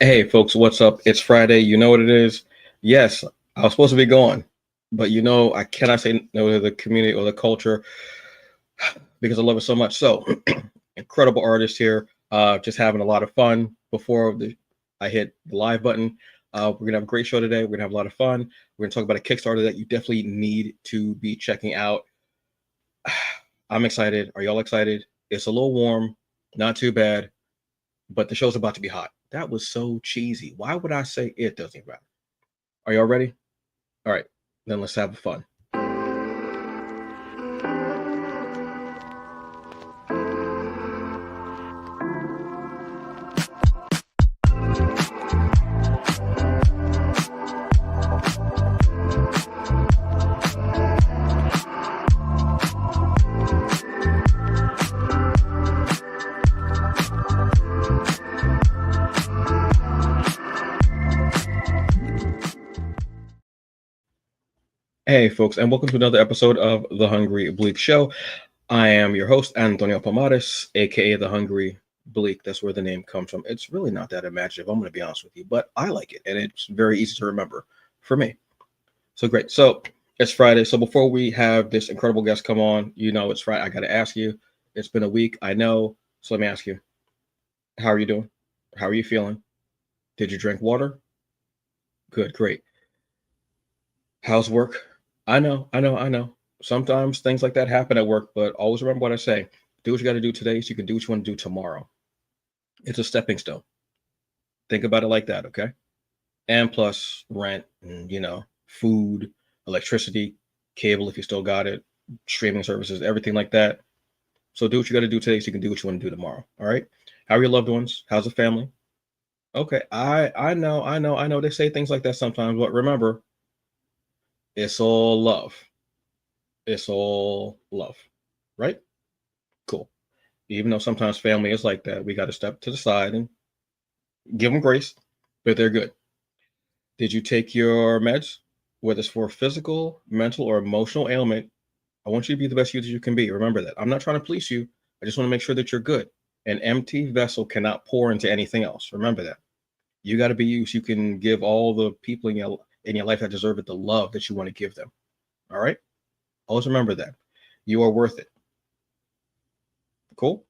Hey folks, what's up? It's Friday. You know what it is? Yes, I was supposed to be gone, but I cannot say no to the community or the culture because I love it so much. So, incredible artist here. Just having a lot of fun before I hit the live button. We're gonna have a great show today. We're gonna have a lot of fun. We're gonna talk about a Kickstarter that you definitely need to be checking out. I'm excited. Are y'all excited? It's a little warm, not too bad, but the show's about to be hot. That was so cheesy. Why would I say it doesn't matter? Are y'all ready? All right, then let's have fun. Hey, folks, and welcome to another episode of The Hungry Bleak Show. I am your host, Antonio Pomares, aka The Hungry Bleak. That's where the name comes from. It's really not that imaginative, I'm going to be honest with you, but I like it, and it's very easy to remember for me. So great. So it's Friday. So before we have this incredible guest come on, it's Friday. I got to ask you, it's been a week, I know. So let me ask you, how are you doing? How are you feeling? Did you drink water? Good, great. How's work? I know. Sometimes things like that happen at work, but always remember what I say. Do what you got to do today so you can do what you want to do tomorrow. It's a stepping stone. Think about it like that, okay? And plus rent, and, food, electricity, cable if you still got it, streaming services, everything like that. So do what you got to do today so you can do what you want to do tomorrow, all right? How are your loved ones? How's the family? Okay, I know. They say things like that sometimes, but remember, it's all love. It's all love, right? Cool. Even though sometimes family is like that, we got to step to the side and give them grace, but they're good. Did you take your meds? Whether it's for physical, mental, or emotional ailment, I want you to be the best you that you can be. Remember that. I'm not trying to police you. I just want to make sure that you're good. An empty vessel cannot pour into anything else. Remember that. You got to be you so you can give all the people in your life that deserve it the love that you want to give them. All right? Always remember that. You are worth it. Cool?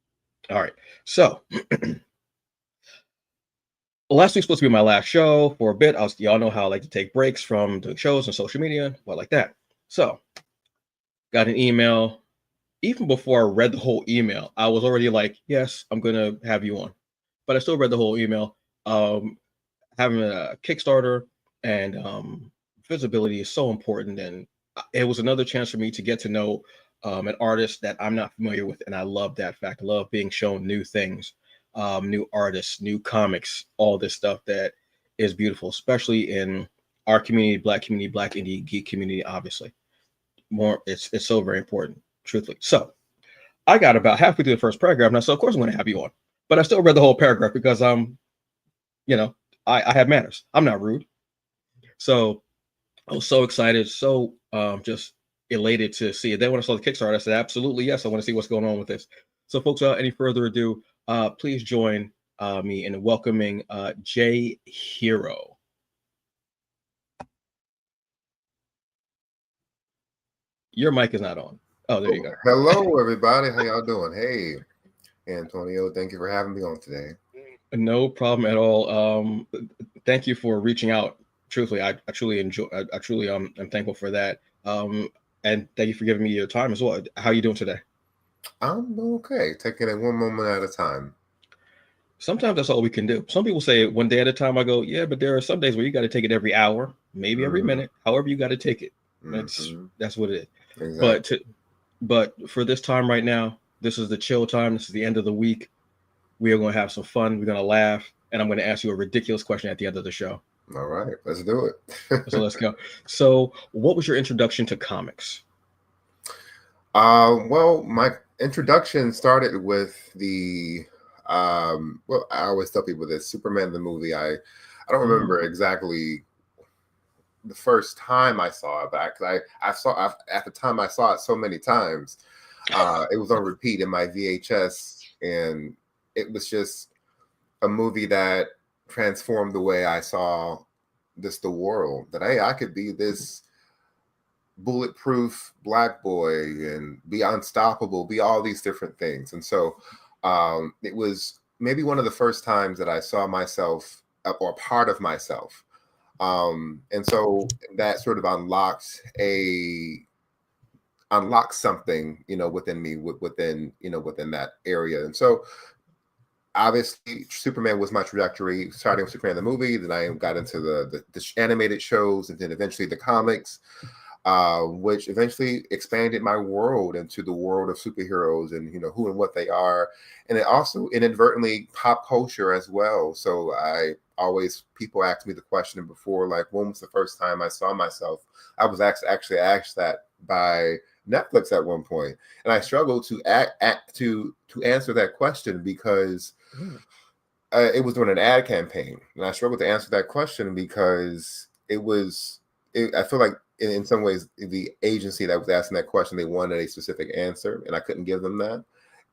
All right. So last week's supposed to be my last show for a bit. Y'all know how I like to take breaks from doing shows and social media, what like that. So got an email. Even before I read the whole email, I was already like, yes, I'm going to have you on. But I still read the whole email. Having a Kickstarter and visibility is so important. And it was another chance for me to get to know an artist that I'm not familiar with. And I love that fact. I love being shown new things, new artists, new comics, all this stuff that is beautiful, especially in our community, Black indie geek community, obviously. It's so very important, truthfully. So I got about halfway through the first paragraph. Now, so of course I'm going to have you on. But I still read the whole paragraph because I have manners. I'm not rude. So I was so excited, so just elated to see it. Then when I saw the Kickstarter, I said, absolutely, yes, I want to see what's going on with this. So folks, without any further ado, please join me in welcoming J Hero. Your mic is not on. Oh, there you go. Hello, everybody. How y'all doing? Hey, Antonio, thank you for having me on today. No problem at all. Thank you for reaching out. Truthfully, I truly enjoy. I truly am thankful for that. And thank you for giving me your time as well. How are you doing today? I'm okay, taking it one moment at a time. Sometimes that's all we can do. Some people say one day at a time. I go, yeah, but there are some days where you got to take it every hour, maybe every minute, however you got to take it. That's what it is. Exactly. But for this time right now, this is the chill time. This is the end of the week. We are going to have some fun. We're going to laugh, and I'm going to ask you a ridiculous question at the end of the show. All right, let's do it. So let's go. So, what was your introduction to comics? Well, my introduction started with the well, I always tell people this Superman the movie. I don't remember exactly the first time I saw it, but I saw at the time I saw it so many times. It was on repeat in my VHS, and it was just a movie that transformed the way I saw the world. That hey, I could be this bulletproof black boy and be unstoppable, be all these different things. And so it was maybe one of the first times that I saw myself or part of myself. And so that sort of unlocked something, within me, within that area. And so obviously Superman was my trajectory, starting with Superman the movie. Then I got into the animated shows, and then eventually the comics, which eventually expanded my world into the world of superheroes and who and what they are, and it also inadvertently pop culture as well. So people ask me the question before, like, when was the first time I saw myself? I was actually asked that by Netflix at one point, and I struggled to answer that question because it was during an ad campaign, and I struggled to answer that question because I feel like in some ways the agency that was asking that question, they wanted a specific answer, and I couldn't give them that,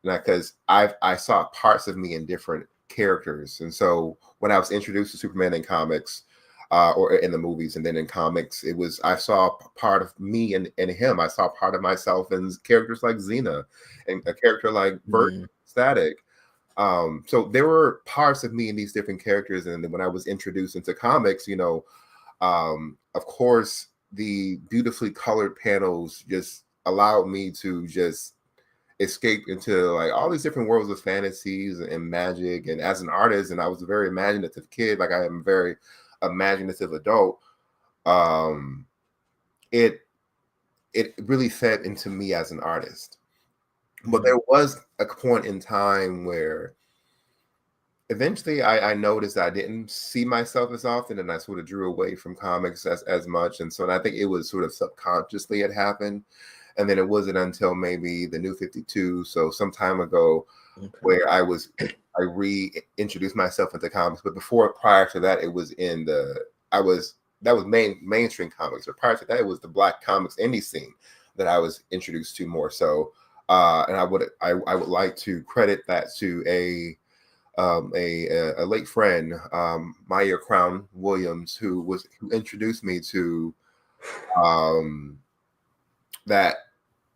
because I saw parts of me in different characters. And so when I was introduced to Superman in comics, or in the movies, and then in comics, I saw part of me in him. I saw part of myself in characters like Xena and a character like Bert Static. So there were parts of me in these different characters. And then when I was introduced into comics, of course, the beautifully colored panels just allowed me to just escape into like all these different worlds of fantasies and magic. And as an artist, and I was a very imaginative kid, like I am a very imaginative adult, it really fed into me as an artist. But there was a point in time where eventually I noticed that I didn't see myself as often, and I sort of drew away from comics as much. And so I think it was sort of subconsciously it happened. And then it wasn't until maybe the New 52, so some time ago, where I reintroduced myself into comics. But prior to that, it was that was mainstream comics. But prior to that, it was the Black comics indie scene that I was introduced to more so. And I would like to credit that to a late friend, Maya Crown Williams, who introduced me to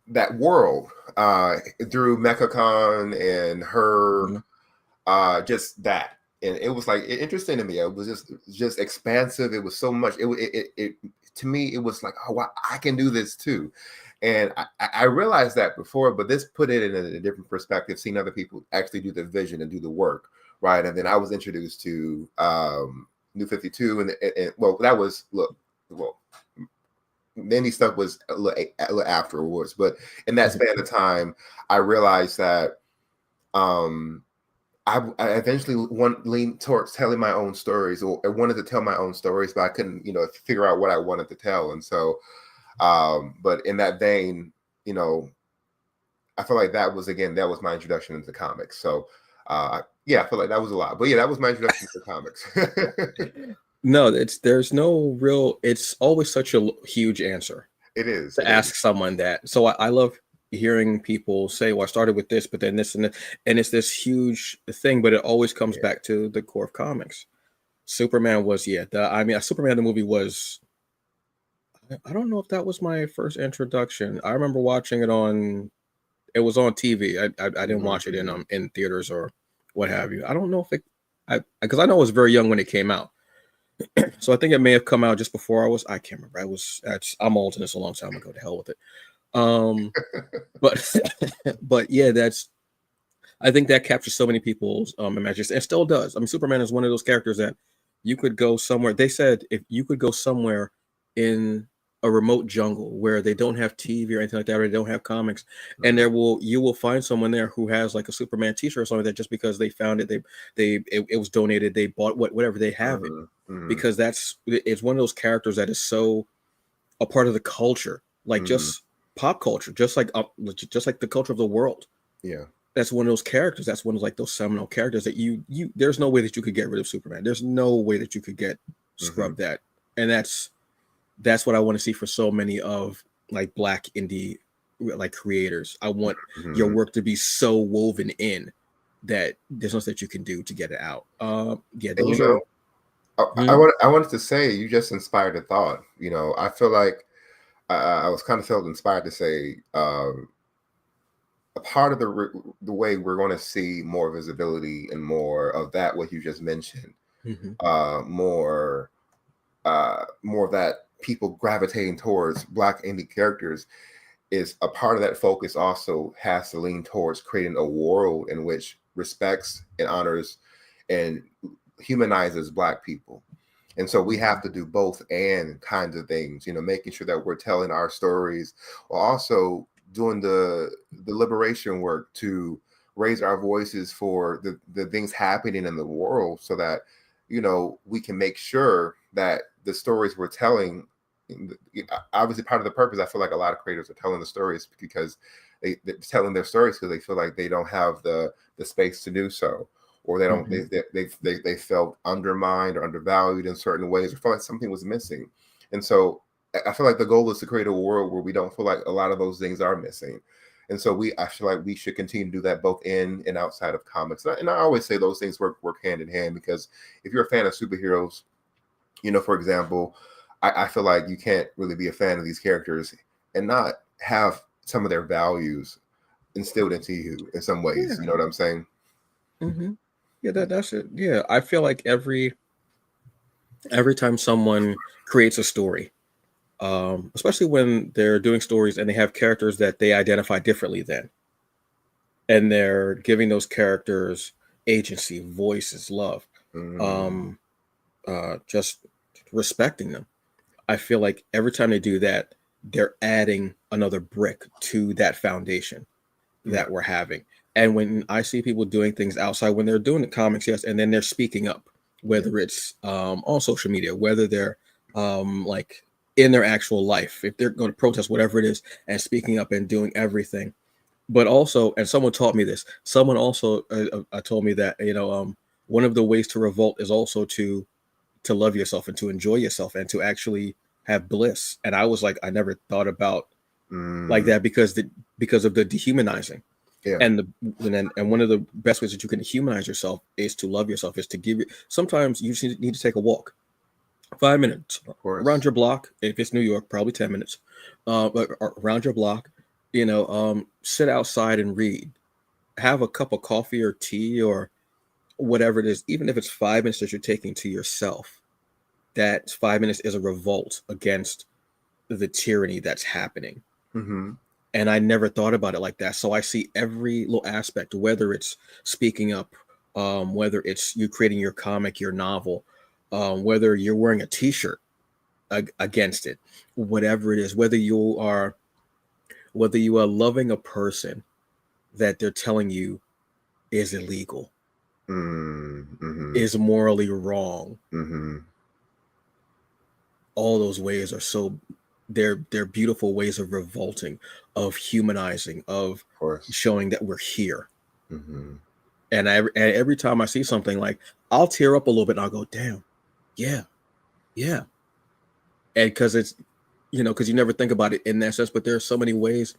that world through MechaCon and her just that. And it was like interesting to me. It was just expansive. It was so much. It to me, it was like, oh wow, I can do this too. And I realized that before, but this put it in a different perspective, seeing other people actually do the vision and do the work, right? And then I was introduced to New 52, and well, that was then these stuff was a little afterwards. But in that span of time, I realized that I eventually leaned towards telling my own stories, or I wanted to tell my own stories, but I couldn't, figure out what I wanted to tell. And so, but in that vein, I feel like that was my introduction into comics. So, yeah, I feel like that was a lot, but yeah, that was my introduction to comics. No, it's always such a huge answer. It is to ask someone that. So I love hearing people say, well, I started with this, but then this and it's this huge thing, but it always comes back to the core of comics. Superman was, Superman the movie was, I don't know if that was my first introduction. I remember watching it it was on TV. I didn't watch it in theaters or what have you. I don't know if because I know I was very young when it came out. So I think it may have come out just before I can't remember. I'm old and it's a long time ago. To hell with it. But yeah, I think that captures so many people's imagination. It still does. I mean, Superman is one of those characters that you could go somewhere. They said if you could go somewhere in a remote jungle where they don't have TV or anything like that, or they don't have comics, and you will find someone there who has like a Superman T-shirt or something, that just because they found it, it was donated, they bought whatever, they have it, because it's one of those characters that is so a part of the culture, like just pop culture, just like the culture of the world. Yeah. That's one of those characters. That's one of like those seminal characters that you there's no way that you could get rid of Superman. There's no way that you could scrub that. And that's what I want to see for so many of like Black indie like creators. I want your work to be so woven in that there's nothing that you can do to get it out. Yeah, those are. I wanted to say, you just inspired a thought. I feel like I was kind of felt inspired to say, a part of the way we're going to see more visibility and more of that, what you just mentioned, more of that people gravitating towards Black indie characters, is a part of that focus also has to lean towards creating a world in which respects and honors and humanizes Black people. And so we have to do both and kinds of things, making sure that we're telling our stories, while also doing the liberation work to raise our voices for the things happening in the world, so that we can make sure that the stories we're telling, obviously part of the purpose, I feel like a lot of creators are telling the stories because they're telling their stories because they feel like they don't have the space to do so, or they don't they felt undermined or undervalued in certain ways, or felt like something was missing. And so I feel like the goal is to create a world where we don't feel like a lot of those things are missing. And so I feel like we should continue to do that both in and outside of comics. And I always say those things work hand in hand, because if you're a fan of superheroes, for example, I feel like you can't really be a fan of these characters and not have some of their values instilled into you in some ways. Yeah. You know what I'm saying? Yeah, that's it. Yeah, I feel like every time someone creates a story, especially when they're doing stories and they have characters that they identify differently than, and they're giving those characters agency, voices, love, just respecting them. I feel like every time they do that, they're adding another brick to that foundation that we're having. And when I see people doing things outside, when they're doing the comics, yes, and then they're speaking up, whether it's on social media, whether they're like in their actual life, if they're going to protest, whatever it is, and speaking up and doing everything. But also, and someone taught me this. Someone also told me that one of the ways to revolt is also to love yourself and to enjoy yourself and to actually have bliss. And I was like, I never thought about like that, because of the dehumanizing. Yeah. And one of the best ways that you can humanize yourself is to love yourself, is to give you. Sometimes you just need to take a walk, 5 minutes around your block. If it's New York, probably 10 minutes, but around your block. Sit outside and read. Have a cup of coffee or tea or whatever it is. Even if it's 5 minutes that you're taking to yourself, that 5 minutes is a revolt against the tyranny that's happening. And I never thought about it like that. So I see every little aspect, whether it's speaking up, whether it's you creating your comic, your novel, whether you're wearing a T-shirt against it, whatever it is, whether you are loving a person that they're telling you is illegal, is morally wrong. All those ways are so they're beautiful ways of revolting, of humanizing, of showing that we're here. And every time I see something, like, I'll tear up a little bit and I'll go, damn, yeah. And because it's because you never think about it in that sense, but there are so many ways,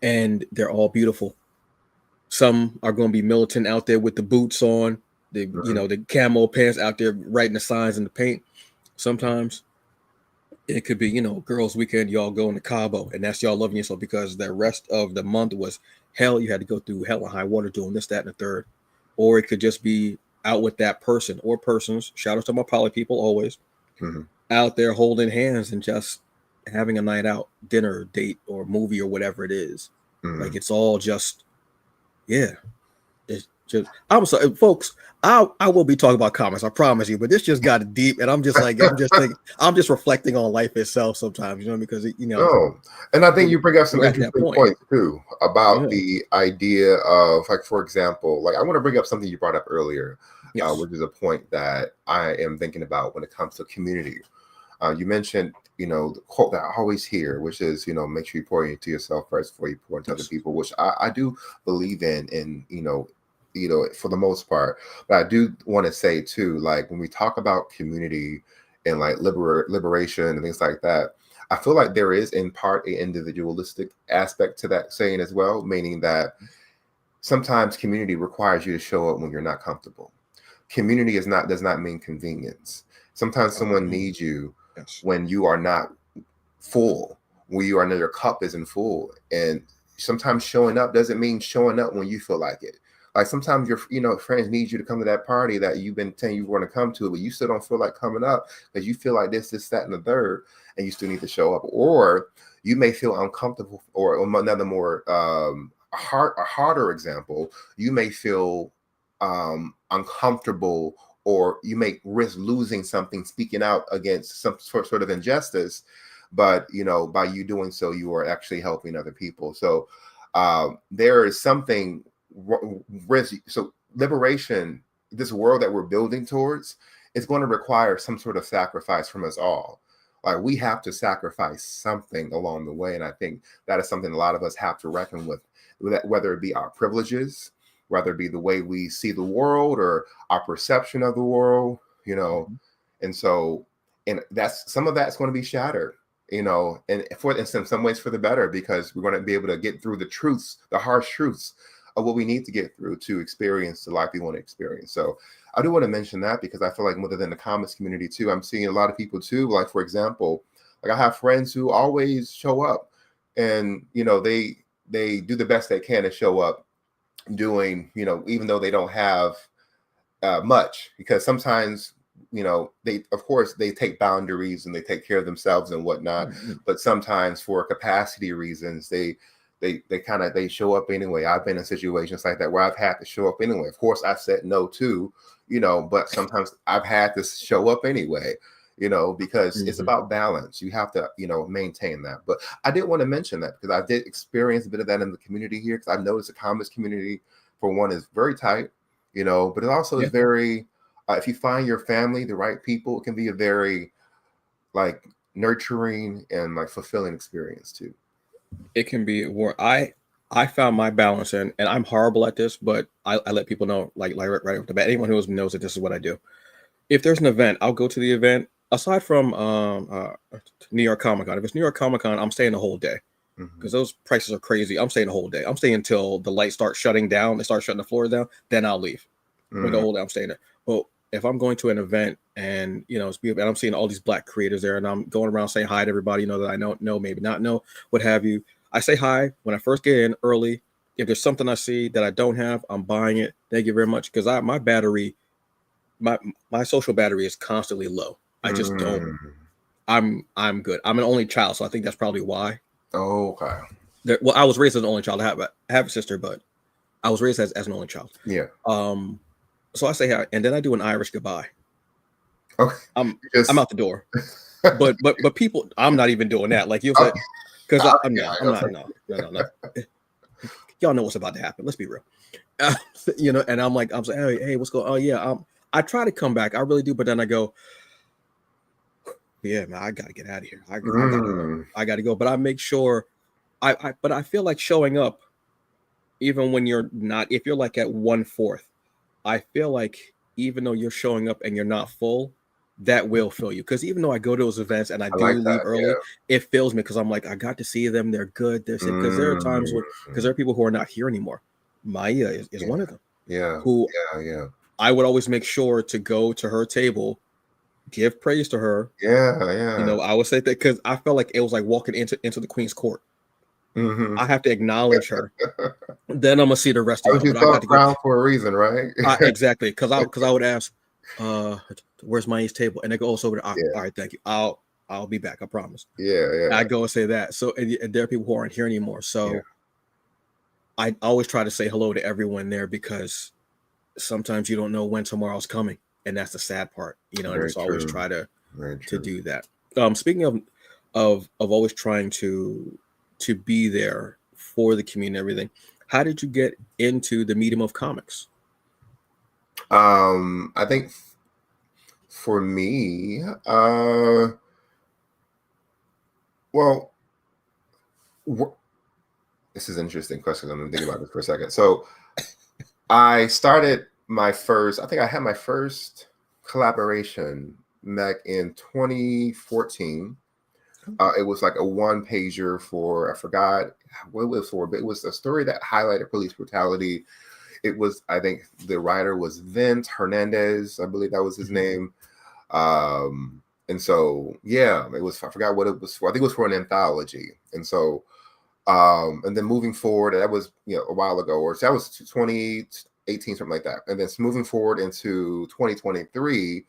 and they're all beautiful. Some are going to be militant out there with the boots on, the the camo pants out there writing the signs in the paint. Sometimes it could be, girls' weekend, y'all going to Cabo, and that's y'all loving yourself because the rest of the month was hell. You had to go through hell and high water doing this, that, and the third. Or it could just be out with that person or persons. Shout out to my poly people always out there holding hands and just having a night out, dinner, date, or movie or whatever it is. Like, it's all just, it's I'm sorry, folks. I will be talking about comics, I promise you. But this just got deep, and I'm just thinking, I'm just reflecting on life itself sometimes, because Oh, and I think you bring up we some got to that interesting point. points too about Yeah. the idea of, like, for example, like I want to bring up something you brought up earlier, Yes. which is a point that I am thinking about when it comes to community. You mentioned, the quote that I always hear, which is, make sure you pour into yourself first before you pour into other people, which I do believe in, and for the most part. But I do want to say too, like when we talk about community and like liberation and things like that, I feel like there is in part a individualistic aspect to that saying as well, meaning that sometimes community requires you to show up when you're not comfortable. Community does not mean convenience. Sometimes someone needs you when you are not full, when your cup isn't full. And sometimes showing up doesn't mean showing up when you feel like it. Like sometimes your friends need you to come to that party that you've been saying you want to come to, but you still don't feel like coming up because you feel like this, that, and the third, and you still need to show up. Or you may feel uncomfortable, or another more a harder example, you may feel uncomfortable, or you may risk losing something, speaking out against some sort of injustice. But by you doing so, you are actually helping other people. So there is something so liberation, this world that we're building towards, is going to require some sort of sacrifice from us all. Like we have to sacrifice something along the way, and I think that is something a lot of us have to reckon with, whether it be our privileges, whether it be the way we see the world or our perception of the world, and so, and some of that's going to be shattered, and in some ways for the better, because we're going to be able to get through the harsh truths of what we need to get through to experience the life we want to experience. So I do want to mention that, because I feel like within the comics community too, I'm seeing a lot of people too, like for example, like I have friends who always show up, and they do the best they can to show up, doing, even though they don't have much, because sometimes they, of course, they take boundaries and they take care of themselves and whatnot, but sometimes for capacity reasons they show up anyway. I've been in situations like that where I've had to show up anyway. Of course I've said no too, but sometimes I've had to show up anyway, because it's about balance. You have to maintain that. But I did want to mention that because I did experience a bit of that in the community here, because I've noticed the comics community, for one, is very tight, but it also is very if you find your family, the right people, it can be a very like nurturing and like fulfilling experience too. It can be where I found my balance, and I'm horrible at this, but I let people know, like right off the bat. Anyone who knows that this is what I do. If there's an event, I'll go to the event. Aside from New York Comic Con, if it's New York Comic Con, I'm staying the whole day, because those prices are crazy. I'm staying the whole day. I'm staying until the lights start shutting down. They start shutting the floors down. Then I'll leave. But the whole day I'm staying there. But if I'm going to an event and and I'm seeing all these Black creators there, and I'm going around saying hi to everybody that I know, maybe not know, what have you. I say hi when I first get in early. If there's something I see that I don't have, I'm buying it. Thank you very much, because my battery, my social battery is constantly low. I just don't. I'm good. I'm an only child, so I think that's probably why. Oh, okay. Well, I was raised as an only child. I have a sister, but I was raised as an only child. Yeah. So I say hi, and then I do an Irish goodbye. Okay. I'm out the door. But people, I'm not even doing that. Like you'll say, because I'm not. No. Y'all know what's about to happen. Let's be real. And I'm saying, hey, what's going on? Oh yeah. I try to come back. I really do, but then I go, yeah, man, I gotta get out of here. I gotta go. But I make sure but I feel like showing up, even when you're not, if you're like at 1/4, I feel like even though you're showing up and you're not full, that will fill you. Because even though I go to those events and I do like leave that, early, it fills me, because I'm like, I got to see them. They're good. Because there are times because there are people who are not here anymore. Maya is one of them. Yeah. Who Yeah. I would always make sure to go to her table, give praise to her. Yeah. I would say that, because I felt like it was like walking into the Queen's court. I have to acknowledge her. Then I'm gonna see the rest of you y'all. But I got to go crown for a reason, right? exactly, because I would ask, where's Maya's table? And they go, oh, so over there. All right, thank you. I'll be back. I promise. Yeah. I go and say that. So and there are people who aren't here anymore. So I always try to say hello to everyone there, because sometimes you don't know when tomorrow's coming, and that's the sad part, and Very just always true. try to Very true. do that. Speaking of always trying to be there for the community and everything, how did you get into the medium of comics? I think for me, well, this is an interesting question. I'm thinking about this for a second. So I started I think I had my first collaboration back in 2014. It was like a one pager for, I forgot what it was for, but it was a story that highlighted police brutality. It was, I think the writer was Vince Hernandez, I believe that was his name. And so, yeah, it was, I forgot what it was for. I think it was for an anthology. And so, and then moving forward, that was, a while ago, or so that was 2018, something like that. And then moving forward into 2023,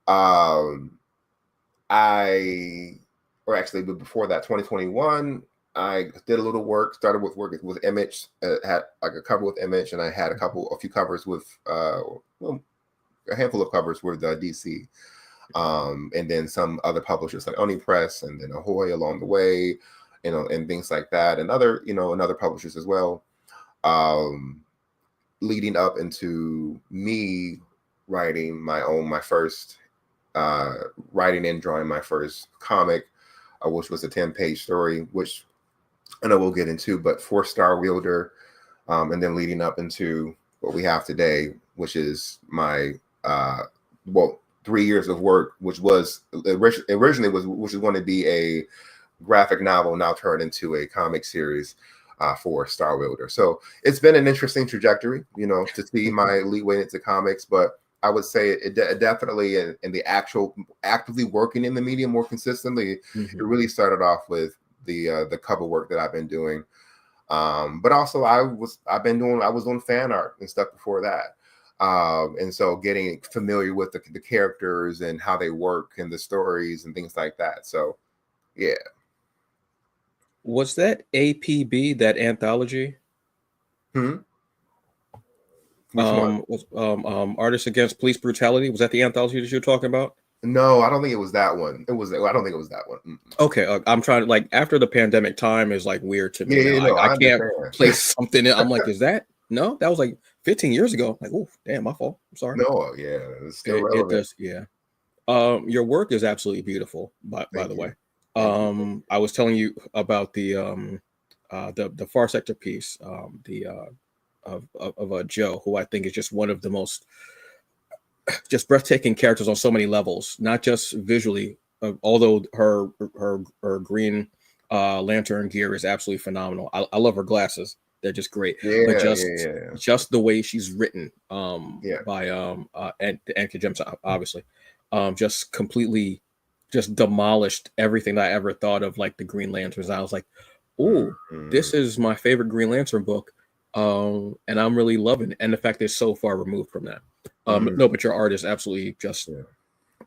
or actually, but before that, 2021, I did a little work, started with work with Image, had like a cover with Image, and I had a few covers with, well, a handful of covers with DC. And then some other publishers like Oni Press and then Ahoy along the way, and things like that, and other, and other publishers as well. Leading up into me writing my first, writing and drawing my first comic, which was a 10-page story, which I know we'll get into, but for Star Wielder, and then leading up into what we have today, which is my, 3 years of work, which was originally which is going to be a graphic novel, now turned into a comic series, for Star Wielder. So it's been an interesting trajectory, to see my leeway into comics, but I would say it definitely in the actual actively working in the medium more consistently, it really started off with the cover work that I've been doing. But also I was doing fan art and stuff before that. And so getting familiar with the characters and how they work and the stories and things like that. So, yeah. Was that APB, that anthology? Which one? Was Artists Against Police Brutality? Was that the anthology that you're talking about? No, I don't think it was that one. I don't think it was that one. Okay, I'm trying to, like, after the pandemic time is like weird to me Yeah, now. no, I I can't understand. place something in. I'm like, is that no? That was like 15 years ago. Like, oh, damn, my fault. I'm sorry. No, yeah, it's still It relevant. does, yeah. Your work is absolutely beautiful, by Thank the you. way. Thank you. I was telling you about the Far Sector piece, of Joe, who I think is just one of the most just breathtaking characters on so many levels, not just visually. Although her green lantern gear is absolutely phenomenal. I love her glasses; they're just great. But Yeah. just the way she's written, Yeah. by and James, obviously, just completely just demolished everything that I ever thought of, like the Green Lanterns. I was like, oh, Mhm. this is my favorite Green Lantern book. And I'm really loving it. And the fact it's so far removed from that. Mhm. No, but your art is absolutely just Yeah.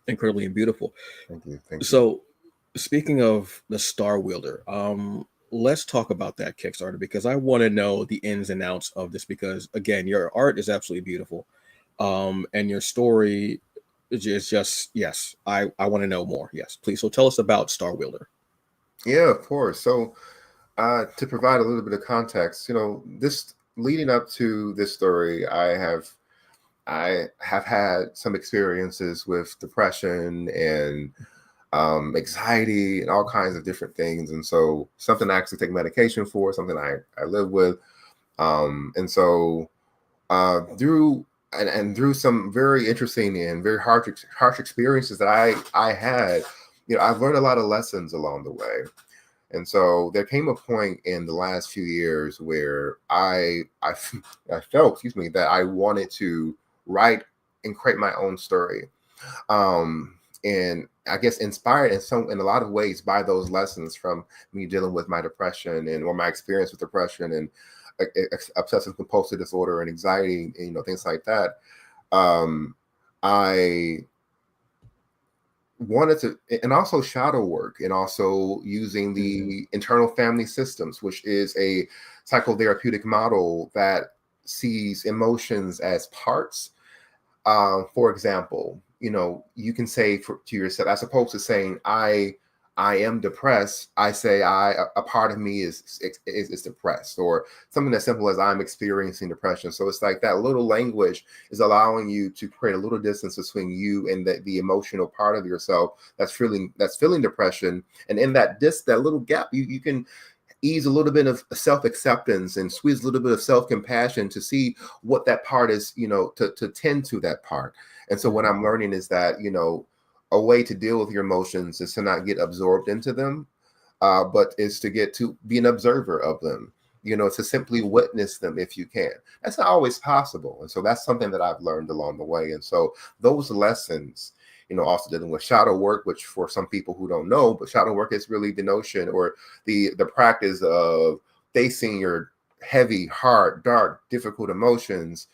incredibly beautiful. Thank you. Thank you. So, speaking of the Star Wielder, let's talk about that Kickstarter, because I want to know the ins and outs of this. Because again, your art is absolutely beautiful, and your story is just, yes. I want to know more. Yes, please. So tell us about Star Wielder. Yeah, of course. So, to provide a little bit of context, this leading up to this story, I have had some experiences with depression and, anxiety and all kinds of different things, and so something I actually take medication for, something I live with, and so, through and through some very interesting and very harsh experiences that I had, I've learned a lot of lessons along the way. And so there came a point in the last few years where I felt, excuse me, that I wanted to write and create my own story. And I guess inspired in a lot of ways by those lessons from me dealing with my depression or my experience with depression and, obsessive compulsive disorder and anxiety, and, things like that. Um, I wanted to, and also shadow work, and also using Mm-hmm. the internal family systems, which is a psychotherapeutic model that sees emotions as parts. For example, you can say to yourself, as opposed to saying I am depressed, I say a part of me is depressed, or something as simple as I'm experiencing depression. So it's like that little language is allowing you to create a little distance between you and the emotional part of yourself that's feeling depression. And in that little gap, you can ease a little bit of self-acceptance and squeeze a little bit of self-compassion to see what that part is, to tend to that part. And so what I'm learning is that, a way to deal with your emotions is to not get absorbed into them, but is to get to be an observer of them, to simply witness them if you can. That's not always possible. And so that's something that I've learned along the way. And so those lessons, also dealing with shadow work, which for some people who don't know, but shadow work is really the notion or the practice of facing your heavy, hard, dark, difficult emotions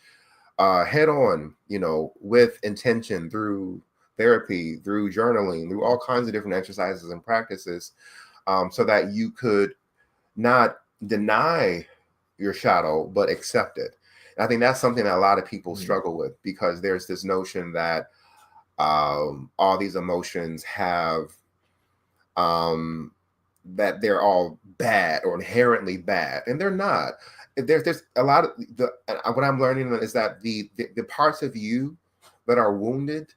head on, with intention, through therapy, through journaling, through all kinds of different exercises and practices, so that you could not deny your shadow, but accept it. And I think that's something that a lot of people struggle with, because there's this notion that all these emotions have that they're all bad or inherently bad, and they're not. There's a lot of what I'm learning is that the parts of you that are wounded,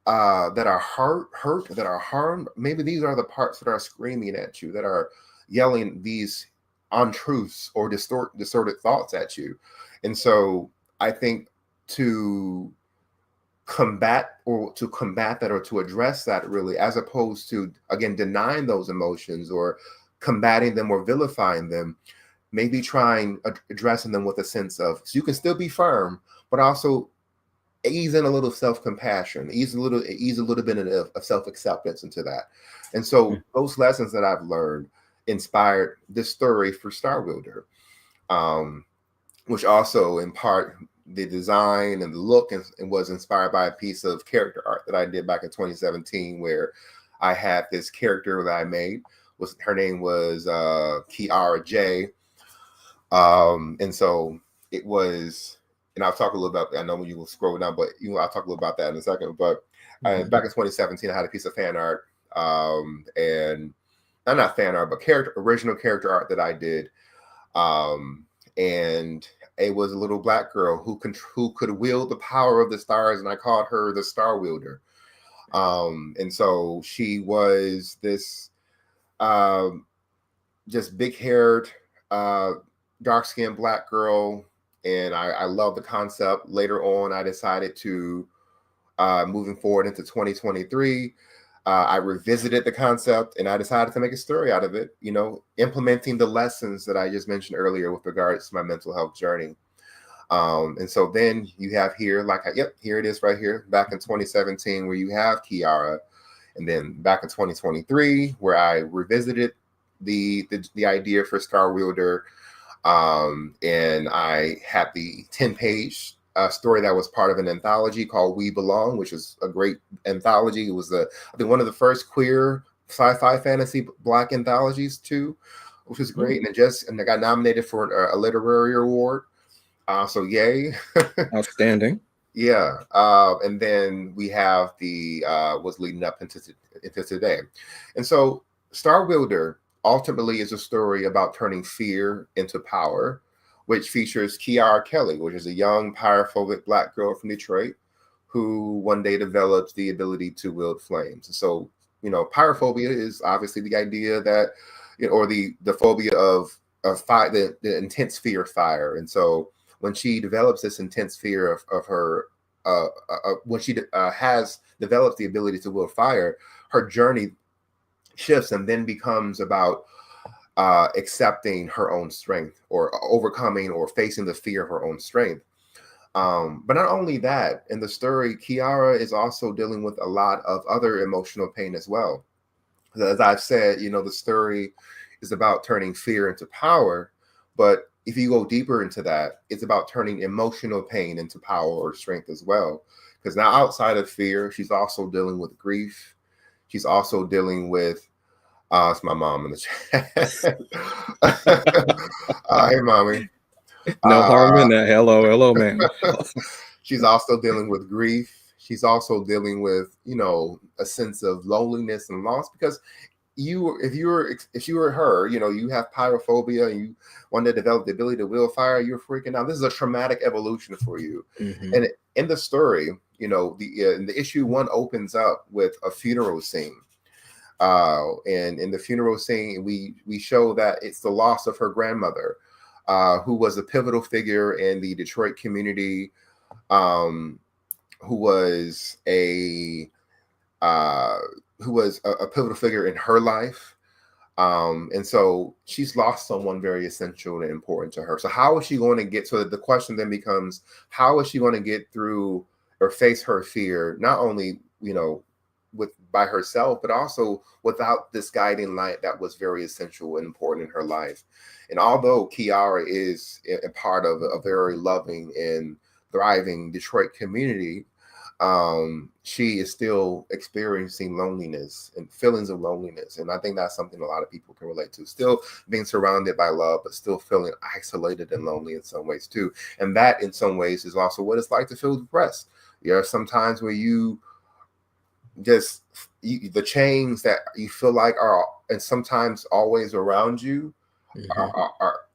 that are hurt, that are harmed, maybe these are the parts that are screaming at you, that are yelling these untruths or distorted thoughts at you. And so I think to combat that, or to address that, really, as opposed to, again, denying those emotions or combating them or vilifying them, maybe trying addressing them with a sense of, so you can still be firm, but also ease in a little self-compassion, ease a little bit of self-acceptance into that. And so those lessons that I've learned inspired this story for Star Wielder, which also in part the design and the look and was inspired by a piece of character art that I did back in 2017, where I had this character that I made. Her name was Kiara J. And so it was, and I'll talk a little about, I know when you will scroll down, but I'll talk a little about that in a second. But back in 2017, I had a piece of fan art, and not fan art, but original character art that I did. And it was a little Black girl who could wield the power of the stars, and I called her the Star Wielder. And so she was this just big-haired, dark-skinned Black girl, and I love the concept. Later on, I decided to, moving forward into 2023, I revisited the concept, and I decided to make a story out of it, implementing the lessons that I just mentioned earlier with regards to my mental health journey. And so then you have here, here it is right here, back in 2017, where you have Kiara, and then back in 2023, where I revisited the idea for Star Wielder, and I had the 10-page story that was part of an anthology called We Belong, which is a great anthology. It was I think one of the first queer sci-fi fantasy Black anthologies too, which was great. And I got nominated for a literary award. So yay. Outstanding. Yeah. And then we have what's leading up into today. And so Star Wielder ultimately is a story about turning fear into power, which features Kiara Kelly, which is a young, pyrophobic Black girl from Detroit who one day develops the ability to wield flames. And so, pyrophobia is obviously the idea that, or the phobia of fire, the intense fear of fire. And so when she develops this intense fear of her, when she has developed the ability to wield fire, her journey shifts and then becomes about accepting her own strength, or overcoming or facing the fear of her own strength. But not only that, in the story, Kiara is also dealing with a lot of other emotional pain as well. As I've said, the story is about turning fear into power, but if you go deeper into that, it's about turning emotional pain into power or strength as well. Because now, outside of fear, she's also dealing with grief. She's also dealing with, it's my mom in the chat. Hey, mommy. No harm Uh, in that. Hello, ma'am. she's also dealing with grief. She's also dealing with, a sense of loneliness and loss, because if you were her, you have pyrophobia and you want to develop the ability to will fire, you're freaking out. This is a traumatic evolution for you. Mm-hmm. And in the story, the issue one opens up with a funeral scene. And in the funeral scene, we show that it's the loss of her grandmother, who was a pivotal figure in the Detroit community, um, who was a a pivotal figure in her life. And so she's lost someone very essential and important to her. So how is she going to get, so the question then becomes, how is she going to get through or face her fear, not only, by herself, but also without this guiding light that was very essential and important in her life. And although Kiara is a part of a very loving and thriving Detroit community, she is still experiencing loneliness and feelings of loneliness. And I think that's something a lot of people can relate to. Still being surrounded by love, but still feeling isolated and lonely in some ways too. And that in some ways is also what it's like to feel depressed. There are some times where the chains that you feel like are, and sometimes always around you, that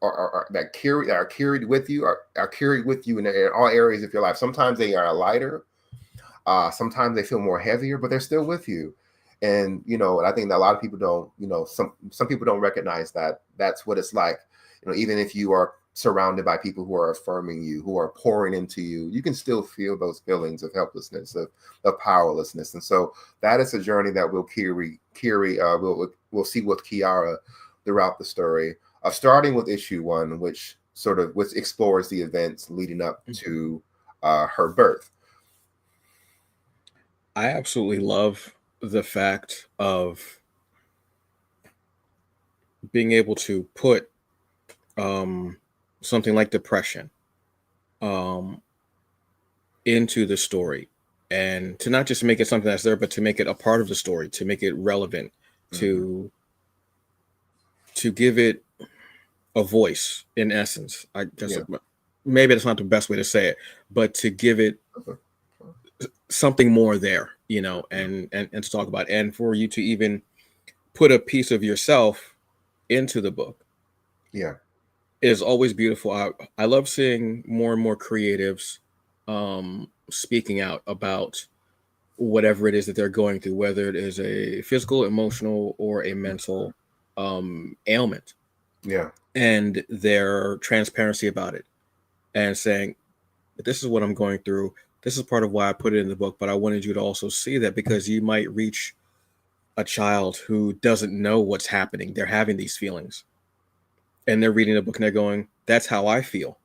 are carried with you, are carried with you in all areas of your life. Sometimes they are lighter. Sometimes they feel more heavier, but they're still with you. And, and I think that a lot of people don't, some people don't recognize that that's what it's like. Even if you are surrounded by people who are affirming you, who are pouring into you, you can still feel those feelings of helplessness, of powerlessness. And so that is a journey that we'll we'll see with Kiara throughout the story, starting with issue one, which explores the events leading up to her birth. I absolutely love the fact of being able to put something like depression into the story, and to not just make it something that's there, but to make it a part of the story, to make it relevant, to give it a voice, in essence. Maybe that's not the best way to say it, but to give it something more there, and to talk about, and for you to even put a piece of yourself into the book. Yeah. Is always beautiful. I love seeing more and more creatives speaking out about whatever it is that they're going through, whether it is a physical, emotional, or a mental ailment. Yeah. And their transparency about it, and saying, this is what I'm going through. This is part of why I put it in the book, but I wanted you to also see that, because you might reach a child who doesn't know what's happening. They're having these feelings, and they're reading the book and they're going, that's how I feel.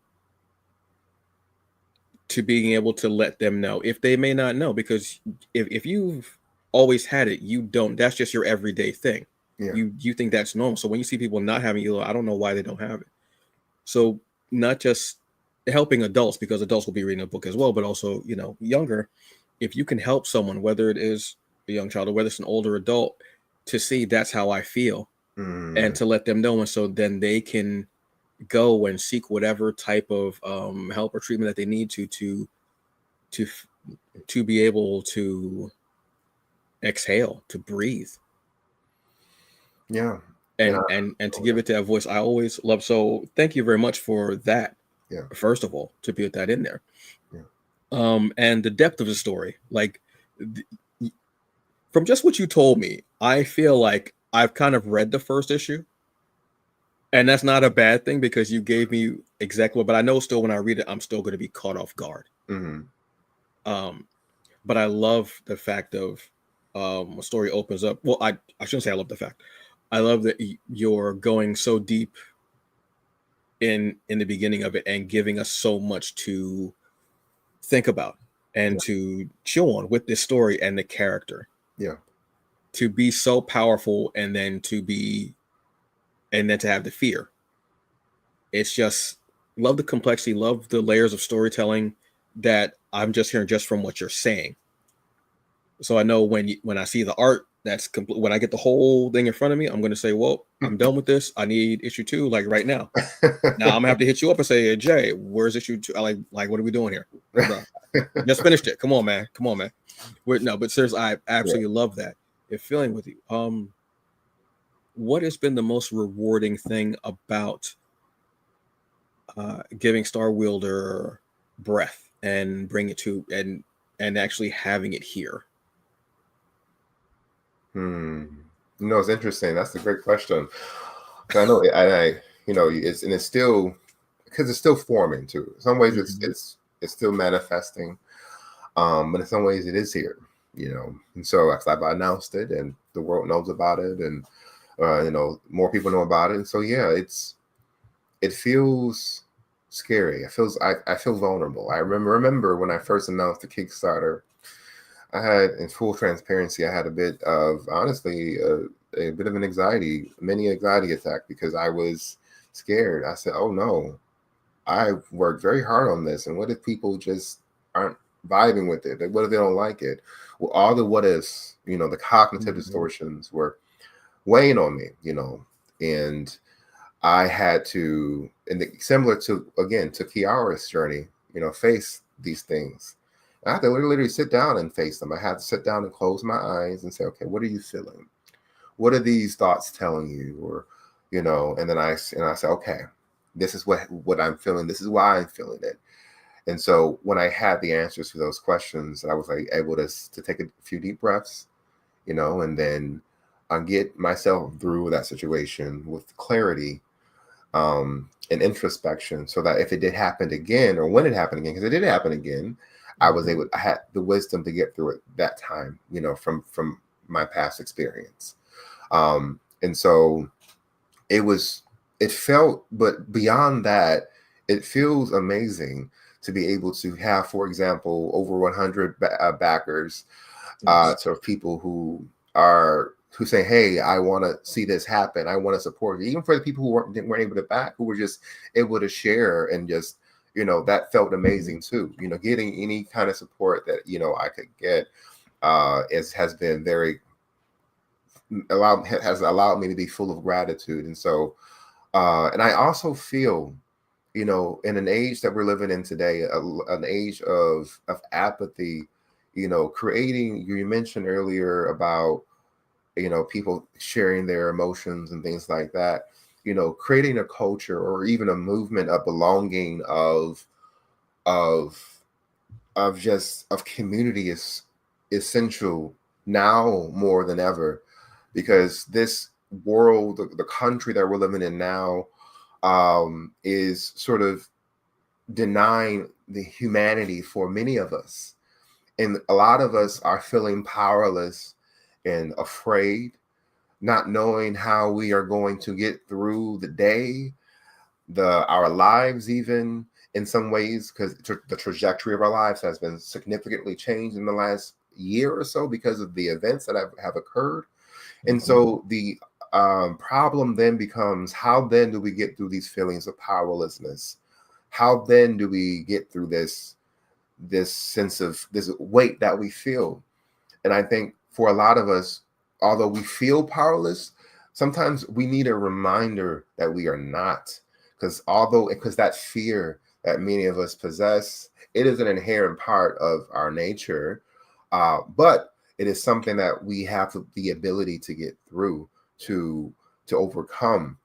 To being able to let them know, if they may not know, because if you've always had it, you don't, that's just your everyday thing. Yeah. You think that's normal. So when you see people not having it, I don't know why they don't have it. So not just helping adults, because adults will be reading a book as well, but also, younger, if you can help someone, whether it is a young child or whether it's an older adult, to see that's how I feel, and to let them know. And so then they can go and seek whatever type of help or treatment that they need to be able to exhale, to breathe. Yeah. And to give it that voice. I always love, so thank you very much for that. Yeah. First of all, to put that in there. Yeah. And the depth of the story, like from just what you told me, I feel like I've kind of read the first issue. And that's not a bad thing, because you gave me exactly, but I know still when I read it, I'm still going to be caught off guard. But I love the fact of a story opens up. Well, I shouldn't say I love the fact. I love that you're going so deep in the beginning of it and giving us so much to think about and to chew on with this story and the character. Yeah. To be so powerful, and then to have the fear. It's just, love the complexity, love the layers of storytelling that I'm just hearing just from what you're saying. So I know when I see the art, That's complete. When I get the whole thing in front of me, I'm going to say, well, I'm done with this. I need issue 2, like right now. Now I'm gonna have to hit you up and say, hey, Jay, where's issue 2? Like, what are we doing here, bro? Just finished it. Come on, man. Come on, man. No, but seriously, I absolutely love that. If feeling with you. What has been the most rewarding thing about giving Star Wielder breath and bring it to and actually having it here? It's interesting. That's a great question. I know, it's still, because it's still forming too. In some ways, it's still manifesting, but in some ways, it is here. And so I've announced it, and the world knows about it, and more people know about it. And so it feels scary. I feel vulnerable. I remember when I first announced the Kickstarter. I had, in full transparency, I had a bit of, honestly, a bit of an mini anxiety attack, because I was scared. I said, oh no, I worked very hard on this. And what if people just aren't vibing with it? Like, what if they don't like it? Well, all the what ifs, the cognitive distortions were weighing on me, and I had to, similar to, again, to Kiara's journey, face these things. I had to literally sit down and face them. I had to sit down and close my eyes and say, okay, what are you feeling? What are these thoughts telling you? Or, and then I said, okay, this is what I'm feeling. This is why I'm feeling it. And so when I had the answers to those questions, I was able to take a few deep breaths, and then get myself through that situation with clarity, and introspection, so that if it did happen again, or when it happened again, because it did happen again, I had the wisdom to get through it that time, from my past experience. And so it felt, but beyond that, it feels amazing to be able to have, for example, over 100 backers, so people who say, hey, I want to see this happen. I want to support you. Even for the people who weren't able to back, who were just able to share, and just, that felt amazing too. Getting any kind of support that, I could get, has been has allowed me to be full of gratitude. And so, and I also feel, in an age that we're living in today, an age of apathy, creating, you mentioned earlier about, people sharing their emotions and things like that, creating a culture or even a movement of belonging, of community is essential now more than ever, because this world, the country that we're living in now, is sort of denying the humanity for many of us. And a lot of us are feeling powerless and afraid, not knowing how we are going to get through the day, our lives, even in some ways, because the trajectory of our lives has been significantly changed in the last year or so because of the events that have occurred. And so the problem then becomes, how then do we get through these feelings of powerlessness? How then do we get through this sense of this weight that we feel? And I think for a lot of us, although we feel powerless, sometimes we need a reminder that we are not. Because that fear that many of us possess, it is an inherent part of our nature, but it is something that we have the ability to get through, to overcome,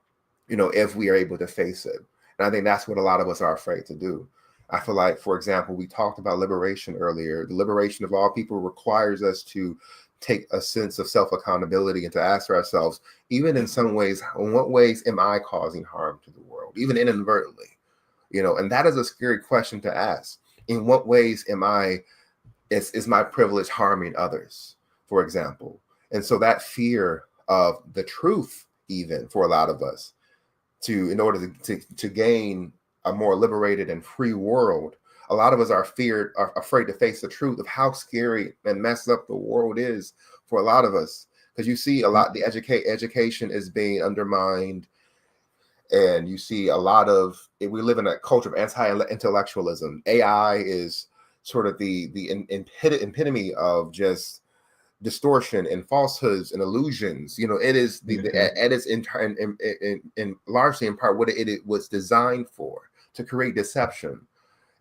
if we are able to face it. And I think that's what a lot of us are afraid to do. I feel like, for example, we talked about liberation earlier. The liberation of all people requires us to take a sense of self-accountability and to ask ourselves, even in some ways, in what ways am I causing harm to the world, even inadvertently? And that is a scary question to ask. In what ways is my privilege harming others, for example? And so that fear of the truth, even for a lot of us, in order to gain a more liberated and free world, a lot of us are afraid to face the truth of how scary and messed up the world is for a lot of us. Because you see a lot, the education is being undermined, and you see a lot of, we live in a culture of anti-intellectualism. AI is sort of the epitome of just distortion and falsehoods and illusions. You know, it is it is in largely in part what it was designed for, to create deception.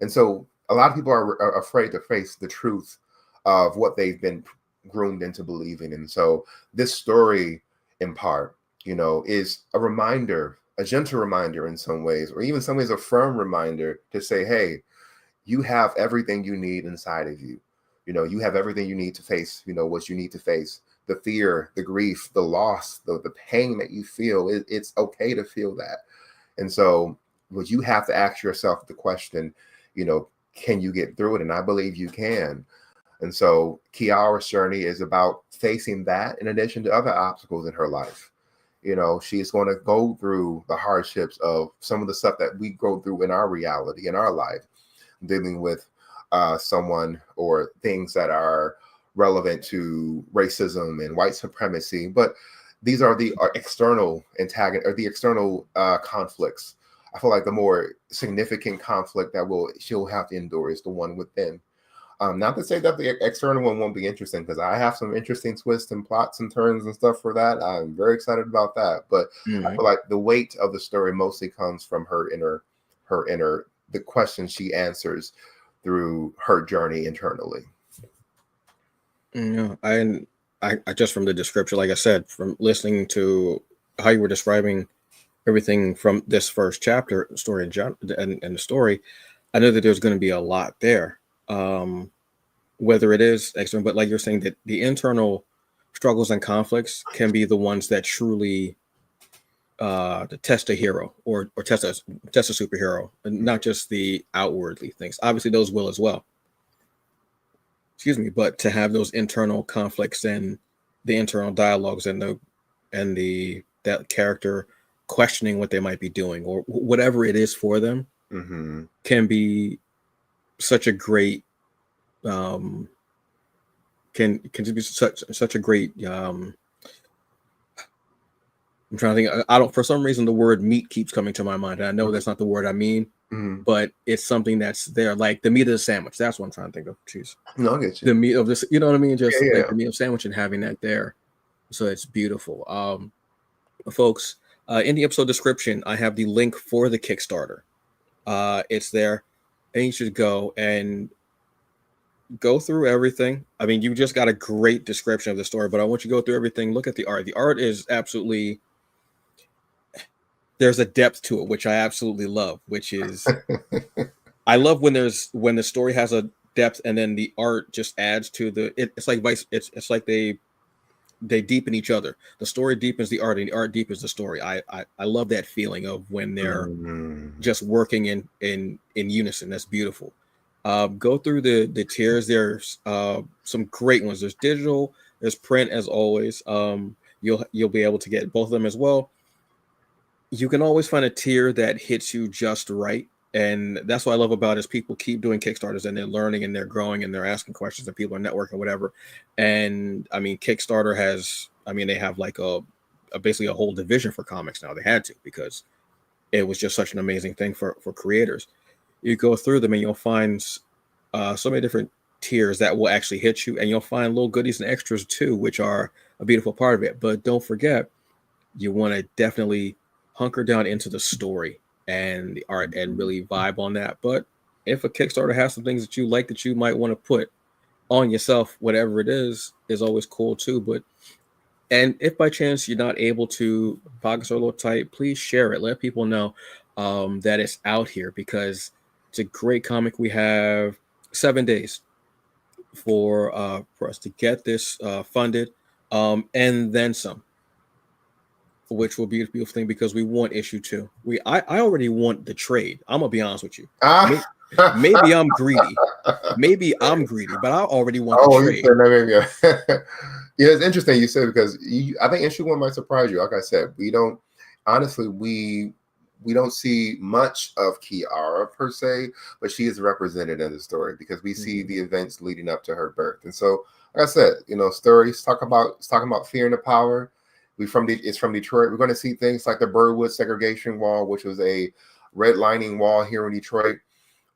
And so a lot of people are afraid to face the truth of what they've been groomed into believing. And so this story, in part, you know, is a reminder, a gentle reminder in some ways, or even some ways a firm reminder to say, hey, you have everything you need inside of you. You know, you have everything you need to face, you know, what you need to face, the fear, the grief, the loss, the pain that you feel. It's okay to feel that. And so what you have to ask yourself the question, you know, can you get through it? And I believe you can. And so Kiara's journey is about facing that in addition to other obstacles in her life. You know, she's going to go through the hardships of some of the stuff that we go through in our reality, in our life, dealing with someone or things that are relevant to racism and white supremacy. But these are the external antagonist, or the external conflicts. I feel like the more significant conflict that she'll have to endure is the one within. Not to say that the external one won't be interesting, because I have some interesting twists and plots and turns and stuff for that. I'm very excited about that. But I feel like the weight of the story mostly comes from her inner, the questions she answers through her journey internally. Yeah, I just from the description, like I said, from listening to how you were describing everything from this first chapter story and the story, I know that there's going to be a lot there. Whether it is external, but like you're saying, that the internal struggles and conflicts can be the ones that truly to test a hero or test a superhero, and not just the outwardly things. Obviously, those will as well. Excuse me, but to have those internal conflicts and the internal dialogues and that character questioning what they might be doing or whatever it is for them can be such a great can be such a great I'm trying to think. I don't, for some reason the word meat keeps coming to my mind, and I know that's not the word I mean, but it's something that's there, like the meat of the sandwich. That's what I'm trying to think of. Jeez. No, I get you. The meat of this, you know what I mean? Just Yeah. like the meat of sandwich and having that there. So it's beautiful. Folks, in the episode description, I have the link for the Kickstarter. It's there, and you should go through everything. I mean, you just got a great description of the story, but I want you to go through everything. Look at the art. The art is absolutely, there's a depth to it, which I absolutely love, which is, I love when the story has a depth and then the art just adds to it's like it's like they deepen each other. The story deepens the art and the art deepens the story. I love that feeling of when they're just working in unison. That's beautiful. Go through the tiers. There's some great ones. There's digital, there's print, as always. You'll be able to get both of them as well. You can always find a tier that hits you just right. And that's what I love about it, is people keep doing Kickstarters and they're learning and they're growing and they're asking questions and people are networking, whatever. And I mean, Kickstarter has, I mean, they have like basically a whole division for comics now. They had to, because it was just such an amazing thing for creators. You go through them and you'll find so many different tiers that will actually hit you, and you'll find little goodies and extras too, which are a beautiful part of it. But don't forget, you want to definitely hunker down into the story and the art and really vibe on that. But if a Kickstarter has some things that you like that you might want to put on yourself, whatever it is always cool too. And if by chance you're not able to, pockets are a little tight, please share it. Let people know that it's out here, because it's a great comic. We have 7 days for us to get this funded, and then some, which will be a beautiful thing, because we want issue 2. I already want the trade. I'm gonna be honest with you. Maybe I'm greedy. Maybe I'm greedy, but I already want the trade. Yeah, it's interesting you said, because I think issue 1 might surprise you. Like I said, we don't see much of Kiara per se, but she is represented in the story because we see the events leading up to her birth. And so, like I said, stories talk about fear and the power. It's from Detroit. We're going to see things like the Birdwood segregation wall, which was a redlining wall here in Detroit.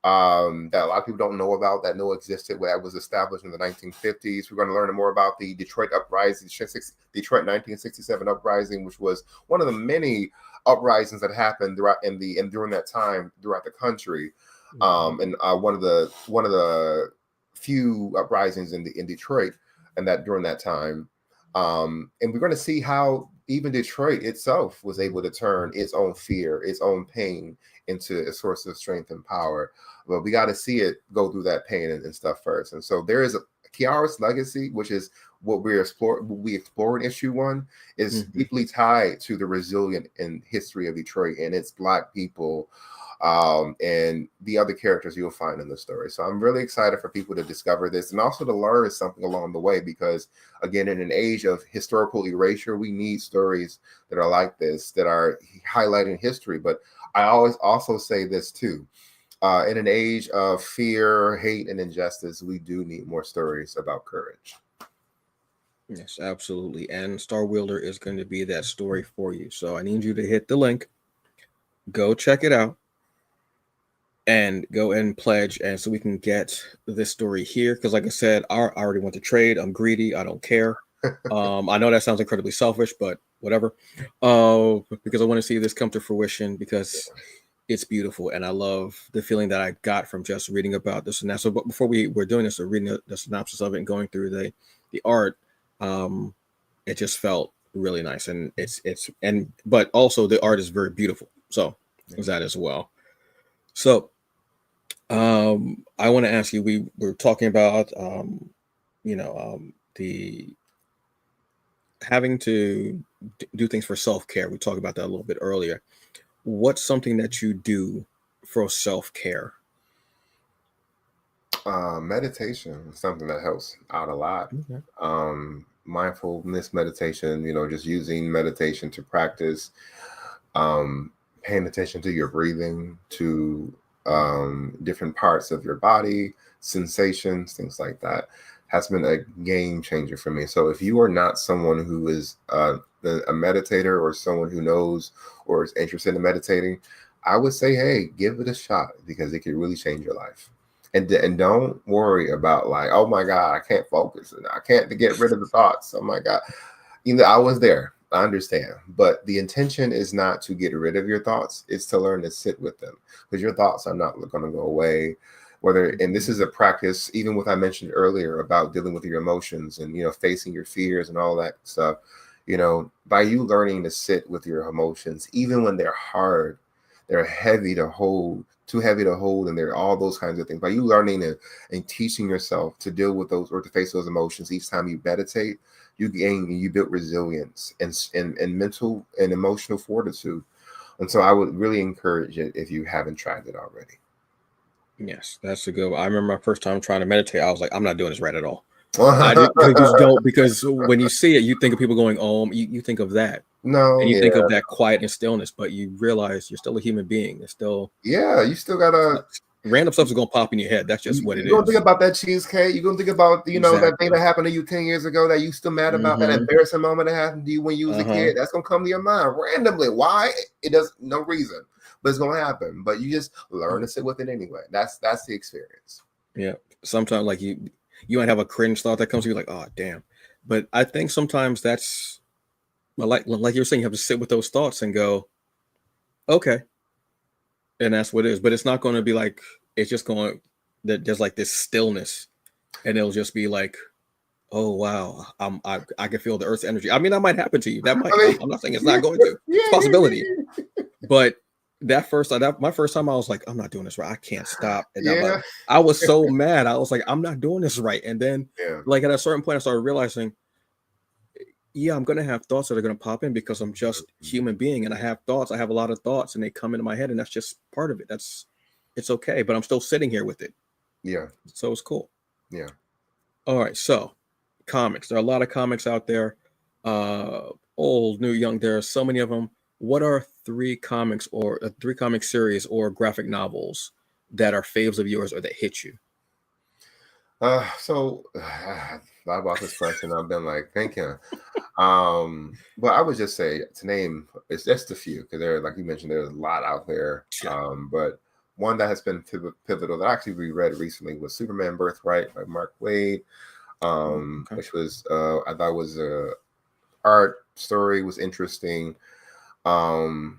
that a lot of people don't know about, that know existed, that was established in the 1950s. We're going to learn more about the Detroit uprising, Detroit 1967 uprising, which was one of the many uprisings that happened during that time throughout the country. And one of the few uprisings in Detroit, and that during that time. And we're going to see how even Detroit itself was able to turn its own fear, its own pain into a source of strength and power. But we got to see it go through that pain and stuff first. And so there is Kiara's legacy, which is what we explore in issue 1, is deeply tied to the resilient in history of Detroit and its Black people, and the other characters you'll find in the story. So I'm really excited for people to discover this and also to learn something along the way, because again, in an age of historical erasure, we need stories that are like this, that are highlighting history. But I always also say this too, in an age of fear, hate, and injustice, we do need more stories about courage. Yes, absolutely. And Star Wielder is going to be that story for you. So I need you to hit the link, go check it out, and go and pledge, and so we can get this story here. Because like I said, I already want to trade. I'm greedy. I don't care. I know that sounds incredibly selfish, but whatever. Because I want to see this come to fruition, because it's beautiful, and I love the feeling that I got from just reading about this and that. So, but before we were doing this, or reading the synopsis of it and going through the art, it just felt really nice, and but also the art is very beautiful. So there's that as well. So I want to ask you, we were talking about the having to do things for self-care. We talked about that a little bit earlier. What's something that you do for self-care? Meditation is something that helps out a lot. Okay. Mindfulness meditation, just using meditation to practice, paying attention to your breathing, to different parts of your body, sensations, things like that, has been a game changer for me. So if you are not someone who is a meditator, or someone who knows or is interested in meditating, I would say, hey, give it a shot, because it can really change your life. And don't worry about like, oh my God, I can't focus, and I can't get rid of the thoughts. Oh my God. I was there. I understand. But the intention is not to get rid of your thoughts. It's to learn to sit with them, because your thoughts are not going to go away. And this is a practice, even what I mentioned earlier about dealing with your emotions and, facing your fears and all that stuff, by you learning to sit with your emotions, even when they're hard, they're heavy to hold, too heavy to hold, and they're all those kinds of things. By you learning and teaching yourself to deal with those, or to face those emotions each time you meditate, you build resilience and mental and emotional fortitude. And so I would really encourage it if you haven't tried it already. Yes, that's a good one. I remember my first time trying to meditate. I was like, I'm not doing this right at all. I just don't, because when you see it, you think of people going, you think of that. No, and you think of that quiet and stillness, but you realize you're still a human being. It's still, you still gotta, random stuff is gonna pop in your head. That's just what it is. You're gonna think about that cheesecake. You're gonna think about, that thing that happened to you 10 years ago that you still mad about, that embarrassing moment that happened to you when you was a kid. That's gonna come to your mind randomly. Why? It does no reason, but it's gonna happen. But you just learn to sit with it anyway. That's the experience. Yeah. Sometimes like you might have a cringe thought that comes to you, like, oh damn. But I think sometimes that's, well, like you're saying, you have to sit with those thoughts and go, okay. And that's what it is. But it's not going to be like, it's just going, that there's like this stillness, and it'll just be like, oh wow, I can feel the earth's energy. I mean, that might happen to you. That might. I'm not saying it's not going to. It's a possibility. But my first time, I was like, I'm not doing this right. I can't stop. And I was so mad. I was like, I'm not doing this right. And then, like at a certain point, I started realizing, yeah, I'm gonna have thoughts that are gonna pop in, because I'm just human being, and I have thoughts. I have a lot of thoughts, and they come into my head, and that's just part of it. It's okay. But I'm still sitting here with it. Yeah. So it's cool. Yeah. All right. So comics. There are a lot of comics out there. Old, new, young. There are so many of them. What are three comic series or graphic novels that are faves of yours, or that hit you? So I about this question. I've been like thinking. But I would just say, to name, it's just a few, because there, like you mentioned, there's a lot out there. But one that has been pivotal that I actually reread recently was Superman Birthright by Mark Waid, Okay. which was I thought was a art story, was interesting. And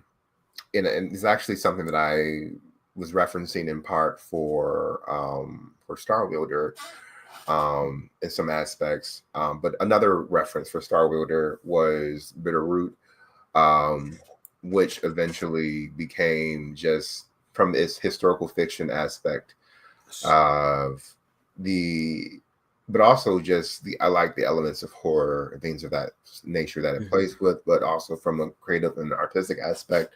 it's actually something that I was referencing in part for Star Wielder in some aspects. But another reference for Star Wielder was Bitterroot, which eventually became just from its historical fiction aspect of but also just I like the elements of horror and things of that nature that it plays with, but also from a creative and artistic aspect.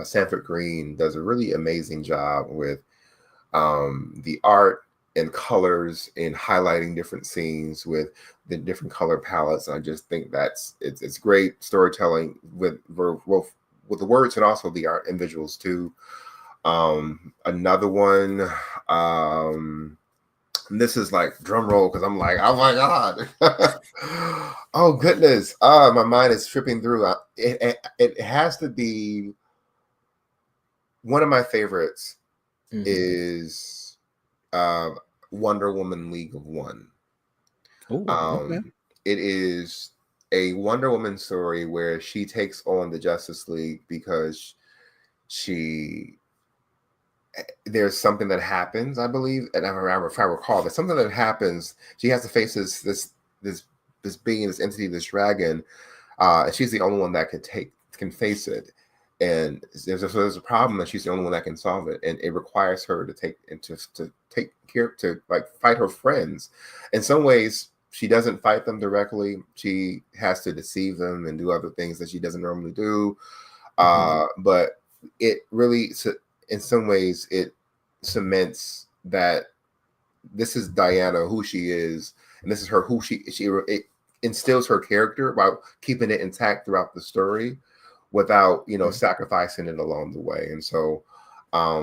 Sanford Green does a really amazing job with the art and colors and highlighting different scenes with the different color palettes. I just think it's great storytelling with the words and also the art and visuals too. Another one, this is like drum roll because I'm like, oh my god, oh goodness, my mind is tripping through. It has to be one of my favorites. Is Wonder Woman League of One. Okay. It is a Wonder Woman story where she takes on the Justice League because there's something that happens, I believe, and if I recall, there's something that happens. She has to face this being, this entity, this dragon, and she's the only one that can face it. And there's a problem, and she's the only one that can solve it. And it requires her to take care to like fight her friends. In some ways, she doesn't fight them directly. She has to deceive them and do other things that she doesn't normally do. But it really, in some ways, it cements that this is Diana, who she is, and this is her who it instills her character while keeping it intact throughout the story, without sacrificing it along the way. And so I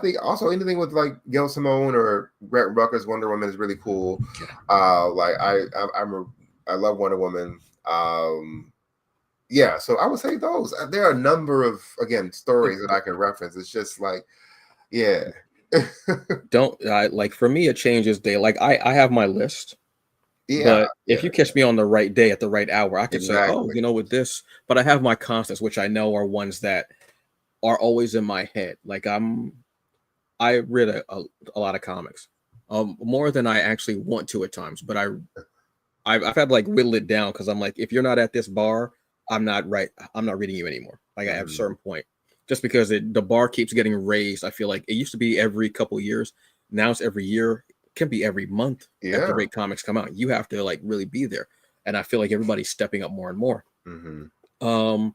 think also anything with like Gail Simone or Grant Rucka's Wonder Woman is really cool. Like I love Wonder Woman. So I would say those. There are a number of stories that I can reference. It's just like like for me it changes day. Like I have my list. But if you catch me on the right day at the right hour, I could say, oh, with this, but I have my constants, which I know are ones that are always in my head. Like I read a lot of comics, more than I actually want to at times, but I've had to like whittle it down because I'm like, if you're not at this bar, I'm not reading you anymore. Like at a certain point, just because the bar keeps getting raised. I feel like it used to be every couple of years. Now it's every year. Can be every month at the rate comics come out. You have to like really be there, and I feel like everybody's stepping up more and more. I'm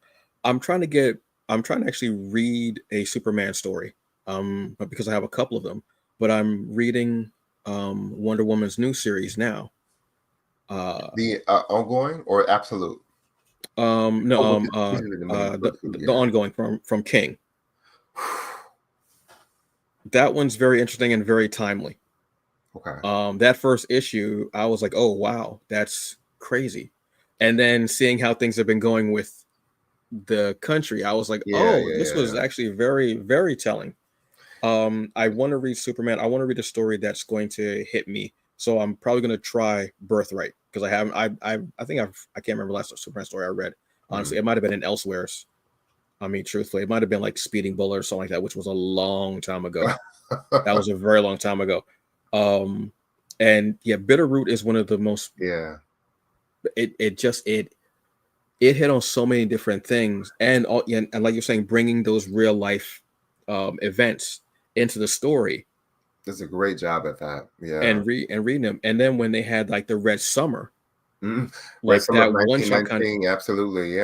trying to actually read a Superman story, but because I have a couple of them, but I'm reading Wonder Woman's new series now. The ongoing or absolute? No, the ongoing from King. That one's very interesting and very timely. Okay. That first issue, I was like, oh wow, that's crazy. And then seeing how things have been going with the country, I was like, this was actually very, very telling. I want to read Superman. I want to read a story that's going to hit me. So I'm probably going to try Birthright because I haven't. I think I can't remember the last Superman story I read. Honestly, it might have been in Elsewheres. I mean, truthfully, it might have been like Speeding Bullet or something like that, which was a long time ago. That was a very long time ago. And Bitterroot is one of the most. It hit on so many different things, and like you're saying, bringing those real life events into the story. Does a great job at that. And reading them, and then when they had like the Red Summer, Red Summer of 1919, absolutely,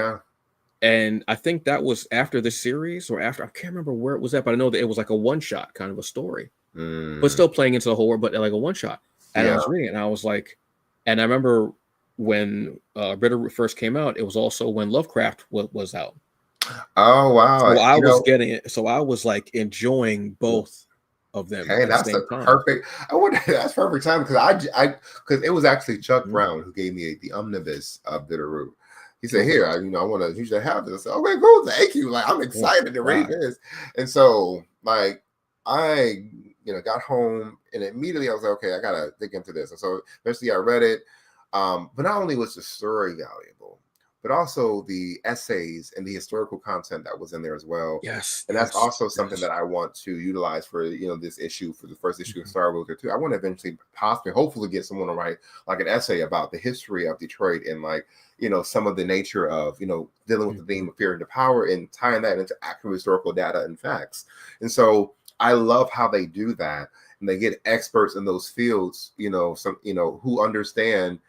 And I think that was after the series or after, I can't remember where it was at, but I know that it was like a one shot kind of a story, but still playing into the whole world, but like a one shot. And I was reading it, and I was like, and I remember when Bitterroot first came out, it was also when Lovecraft was out. Oh wow! So I was getting it. So I was like enjoying both of them. Hey, that's the perfect. I wonder that's perfect time because because it was actually Chuck Brown who gave me the omnibus of Bitterroot. He said, Okay. "Here, I want to. You should have this." I said, "Okay, cool, thank you. Like, I'm Oh excited to read God. this." And so, like, I, got home and immediately I was like, "Okay, I gotta dig into this." And so, eventually, I read it. But not only was the story valuable, but also the essays and the historical content that was in there as well. Yes. And that's Yes. also something Yes. that I want to utilize for this issue, for the first issue of Mhm. Star Wielder too. I want to eventually, possibly, hopefully, get someone to write like an essay about the history of Detroit and like some of the nature of dealing with the theme Mhm. of fear into power and tying that into actual historical data and facts. And so I love how they do that, and they get experts in those fields, some who understand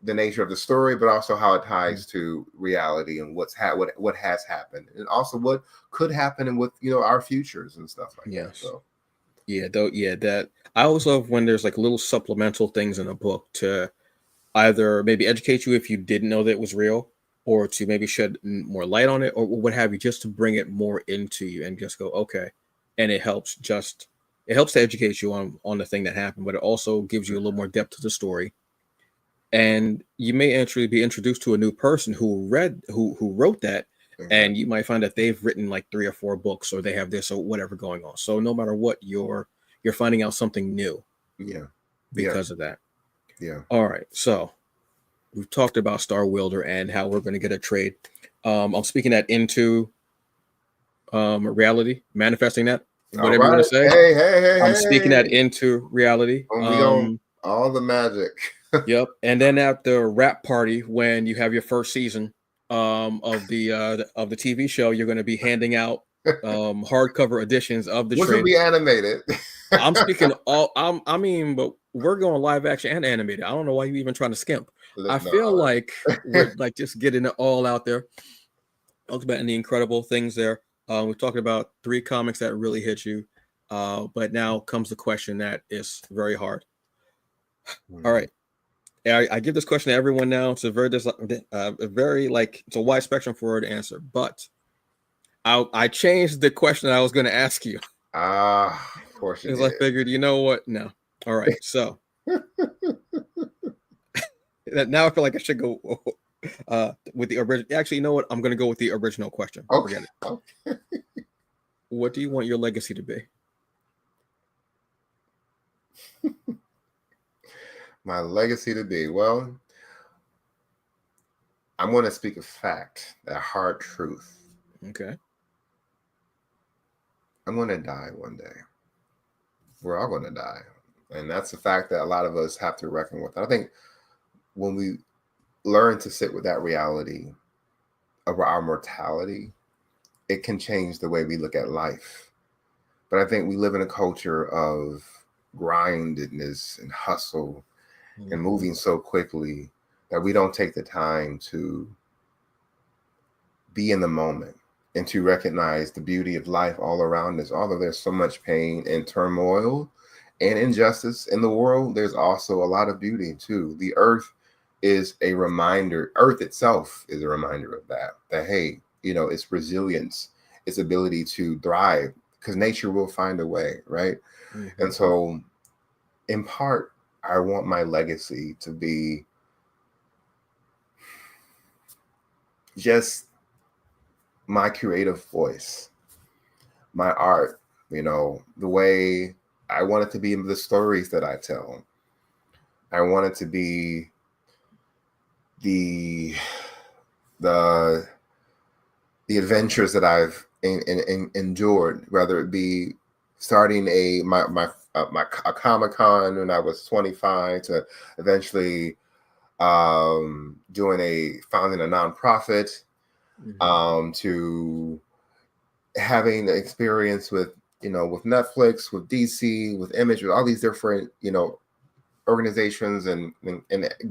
the nature of the story, but also how it ties to reality and what has happened, and also what could happen and what our futures and stuff like that. Yes. So Yeah. Though. Yeah. That I always love when there's like little supplemental things in a book to either maybe educate you if you didn't know that it was real, or to maybe shed more light on it, or what have you, just to bring it more into you and just go, okay. And it helps to educate you on the thing that happened, but it also gives you a little more depth to the story. And you may actually be introduced to a new person who wrote that, and you exactly, might find that they've written like 3 or 4 books, or they have this or whatever going on. So no matter what, you're finding out something new yeah, yeah, because of that. yeah. All right, so we've talked about Star Wielder and how we're going to get a trade. I'm speaking that into reality, manifesting that, All whatever you want right, to say. hey, hey, hey, I'm speaking that hey, into reality. we on all the magic. Yep. And then at the wrap party, when you have your first season of the TV show, you're going to be handing out hardcover editions of the Which will trade. be animated. I'm speaking all. I mean, but we're going live action and animated. I don't know why you even trying to skimp. I Listen, feel like we're like just getting it all out there. Talked about any incredible things there. We're talking about 3 comics that really hit you. But now comes the question that is very hard. All right. I give this question to everyone now. It's a very like it's a wide spectrum for her to answer. But I changed the question I was going to ask you of course you because I did. figured, you know what? No. All right. So now I feel like I should go with the original. Actually, you know what? I'm going to go with the original question. Okay. Forget it. Okay. What do you want your legacy to be? My legacy to be, well, I'm going to speak a fact, that hard truth. Okay. I'm going to die one day. We're all going to die. And that's a fact that a lot of us have to reckon with. I think when we learn to sit with that reality of our mortality, it can change the way we look at life. But I think we live in a culture of grindedness and hustle and Mhm. moving so quickly that we don't take the time to be in the moment and to recognize the beauty of life all around us. Although there's so much pain and turmoil and injustice in the world, there's also a lot of beauty too. The earth is a reminder, earth itself is a reminder of that hey, its resilience, its ability to thrive, because nature will find a way, right? And Mhm. so in part, I want my legacy to be just my creative voice, my art, the way I want it to be in the stories that I tell. I want it to be the the the adventures that I've endured, whether it be starting a Comic Con when I was 25 to eventually founding a nonprofit, Mhm. to having experience with Netflix, with DC, with Image, with all these different organizations, and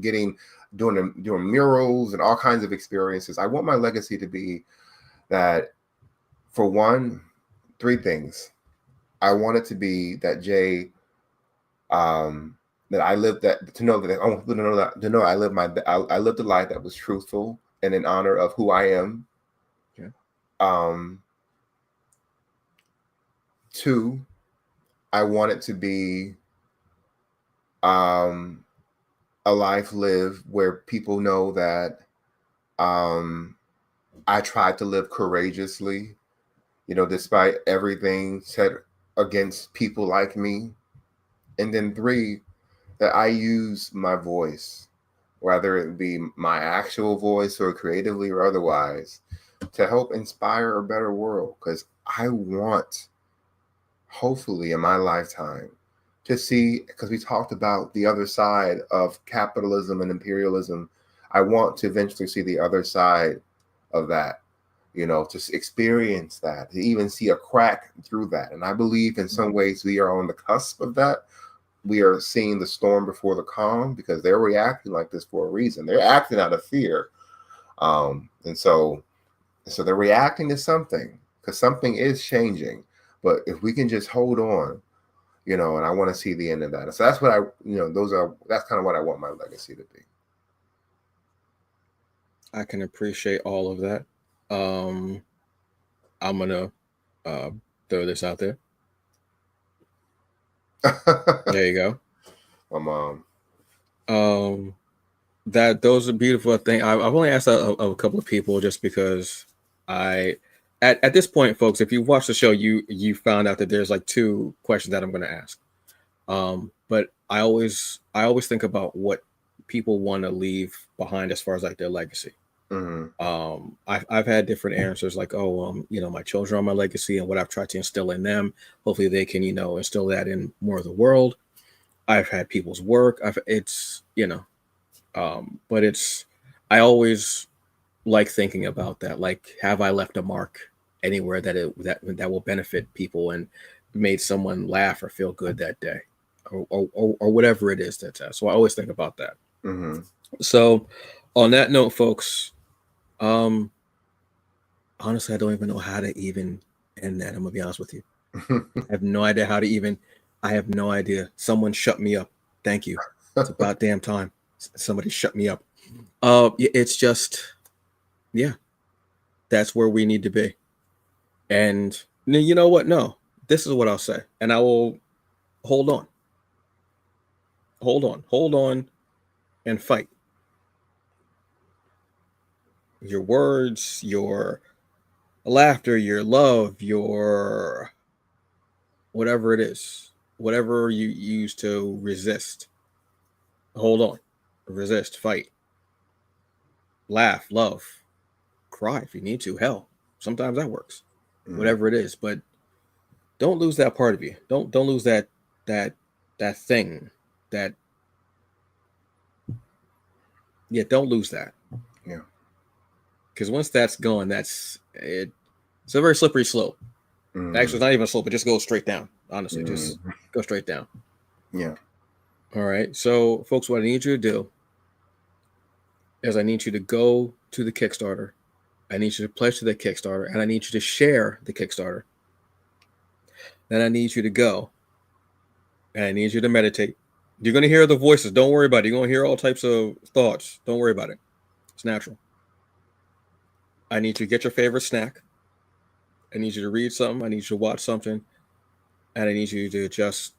doing murals and all kinds of experiences. I want my legacy to be that, for one, 3 things. I want it to be that Jay, that I lived that to know that I want to know that to know I lived a life that was truthful and in honor of who I am. Okay. Um, 2, I want it to be um, a life lived where people know that I tried to live courageously, despite everything said against people like me. And then 3, that I use my voice, whether it be my actual voice or creatively or otherwise, to help inspire a better world. Because I want, hopefully in my lifetime, to see, because we talked about the other side of capitalism and imperialism. I want to eventually see the other side of that, to experience that, to even see a crack through that. And I believe in some ways we are on the cusp of that. We are seeing the storm before the calm, because they're reacting like this for a reason. They're acting out of fear. And so they're reacting to something, because something is changing. But if we can just hold on, and I want to see the end of that. So that's what that's kind of what I want my legacy to be. I can appreciate all of that. I'm gonna throw this out there. There you go. My mom. Those are beautiful things. I've only asked a couple of people just because at this point, folks, if you watch the show, you found out that there's like 2 questions that I'm going to ask. But I always think about what people want to leave behind as far as like their legacy. Mm-hmm. I've had different answers like, my children are my legacy, and what I've tried to instill in them, hopefully they can, instill that in more of the world. I've had people's work. But I always like thinking about that. Like, have I left a mark anywhere that will benefit people and made someone laugh or feel good that day, or whatever it is that's that. So I always think about that. Mm-hmm. So, on that note, folks, honestly, I don't even know how to even end that. I'm gonna be honest with you. I have no idea how to even. I have no idea. Someone shut me up. Thank you. It's about damn time somebody shut me up. It's just, yeah, that's where we need to be. And you know what? No, this is what I'll say, and I will hold on, hold on, and fight. Your words, your laughter, your love, your whatever it is, whatever you use to resist. Hold on, resist, fight, laugh, love, cry if you need to. Hell, sometimes that works. Whatever it is, but don't lose that part of you. Don't lose that thing that don't lose that. Yeah. Because once that's gone, that's it. It's a very slippery slope. Actually, it's not even a slope. It just goes straight down. Honestly, just go straight down. Yeah. All right. So, folks, what I need you to do is I need you to go to the Kickstarter. I need you to pledge to the Kickstarter, and I need you to share the Kickstarter. Then I need you to go, and I need you to meditate. You're going to hear the voices. Don't worry about it. You're going to hear all types of thoughts. Don't worry about it. It's natural. I need you to get your favorite snack. I need you to read something. I need you to watch something. And I need you to just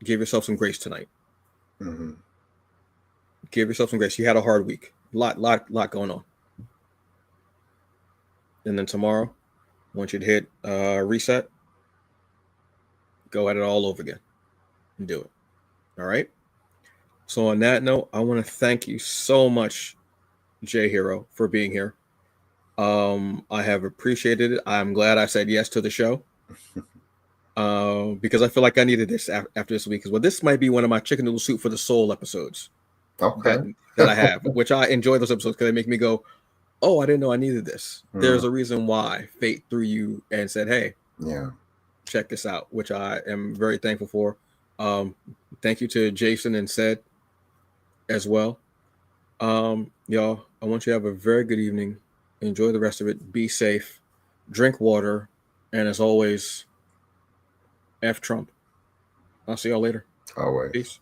give yourself some grace tonight. Mm-hmm. Give yourself some grace. You had a hard week. Lot going on. And then tomorrow, I want you to hit reset. Go at it all over again. And do it. All right? So on that note, I want to thank you so much, J Hero, for being here. I have appreciated it. I'm glad I said yes to the show. Because I feel like I needed this after this week. Well, this might be one of my chicken noodle soup for the soul episodes. Okay. that I have, which I enjoy those episodes because they make me go, oh, I didn't know I needed this. There's a reason why fate threw you and said, hey, check this out, which I am very thankful for. Thank you to Jason and Sed as well. Y'all, I want you to have a very good evening. Enjoy the rest of it. Be safe. Drink water. And as always, F Trump. I'll see y'all later. Always. Peace.